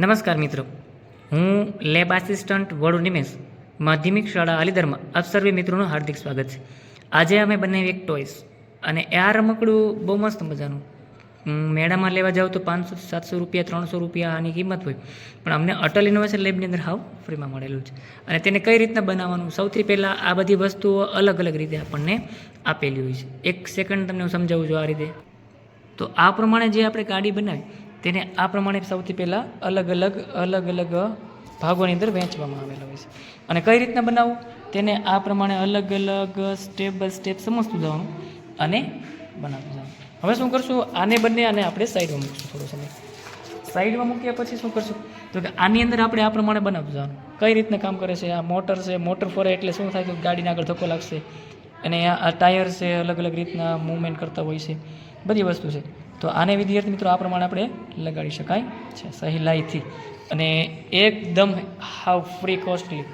નમસ્કાર મિત્રો, હું લેબ આસિસ્ટન્ટ વડુ નિમેશ માધ્યમિક શાળા અલીદરમાં આપ સર્વે મિત્રોનું હાર્દિક સ્વાગત છે. આજે અમે બનાવી એક ટોયસ અને આ રમકડું બહુ મસ્ત મજાનું મેળામાં લેવા જાવ તો 500-700 રૂપિયા 300 રૂપિયા આની કિંમત હોય, પણ અમને અટલ ઇનોવેશન લેબની અંદર હાવ ફ્રીમાં મળેલું છે. અને તેને કઈ રીતના બનાવવાનું, સૌથી પહેલાં આ બધી વસ્તુઓ અલગ અલગ રીતે આપણને આપેલી હોય છે. એક સેકન્ડ તમને હું સમજાવું છું. આ રીતે તો આ પ્રમાણે જે આપણે ગાડી બનાવી તેને આ પ્રમાણે સૌથી પહેલાં અલગ અલગ ભાગોની અંદર વહેંચવામાં આવેલા હોય છે. અને કઈ રીતના બનાવવું તેને આ પ્રમાણે અલગ અલગ સ્ટેપ બાય સ્ટેપ સમજતું જવાનું અને બનાવતું જવાનું. હવે શું કરશું, આને બંને આને આપણે સાઈડમાં મૂકશું. થોડો સમય સાઈડમાં મૂક્યા પછી શું કરશું તો કે આની અંદર આપણે આ પ્રમાણે બનાવતું જવાનું. કઈ રીતના કામ કરે છે, આ મોટર છે, મોટર ફરે એટલે શું થાય તો ગાડીને આગળ ધક્કો લાગશે, અને આ ટાયર છે, અલગ અલગ રીતના મૂવમેન્ટ કરતા હોય છે, બધી વસ્તુ છે. તો આને વિદ્યાર્થી મિત્રો આ પ્રમાણે આપણે લગાડી શકાય છે સહેલાઈથી, અને એકદમ હાવ ફ્રી કોસ્ટલી,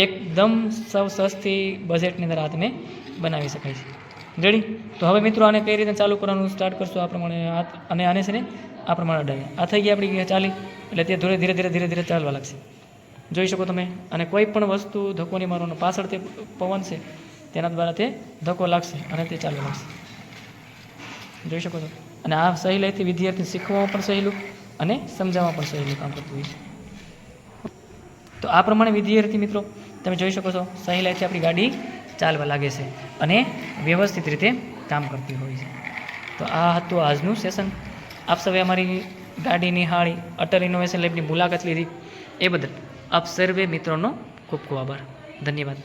એકદમ સૌ સસ્તી બજેટની અંદર આ તમે બનાવી શકાય છે. રેડી? તો હવે મિત્રો આને કઈ રીતે ચાલુ કરવાનું સ્ટાર્ટ કરશું આ પ્રમાણે હાથ, અને આને છે ને આ પ્રમાણે અડાવીએ. આ થઈ ગઈ આપણી ચાલી, એટલે તે ધીરે ધીરે ચાલવા લાગશે. જોઈ શકો તમે. અને કોઈ પણ વસ્તુ ધક્કો નહીં મારવાનો, પાછળ તે પવન છે તેના દ્વારા તે ધક્કો લાગશે અને તે ચાલવા લાગશે. જોઈ શકો છો. અને આ સહેલાઈથી વિદ્યાર્થી શીખવામાં પણ સહેલું અને સમજાવવામાં પણ સહેલું કામ કરતું હોય છે. તો આ પ્રમાણે વિદ્યાર્થી મિત્રો તમે જોઈ શકો છો, સહેલાઈથી આપણી ગાડી ચાલવા લાગે છે અને વ્યવસ્થિત રીતે કામ કરતી હોય છે. તો આ હતું આજનું સેશન. આપ સૌએ અમારી ગાડી નિહાળી અટલ ઇનોવેશન લેબની મુલાકાત લીધી એ બદલ આપ સર્વે મિત્રોનો ખૂબ ખૂબ આભાર. ધન્યવાદ.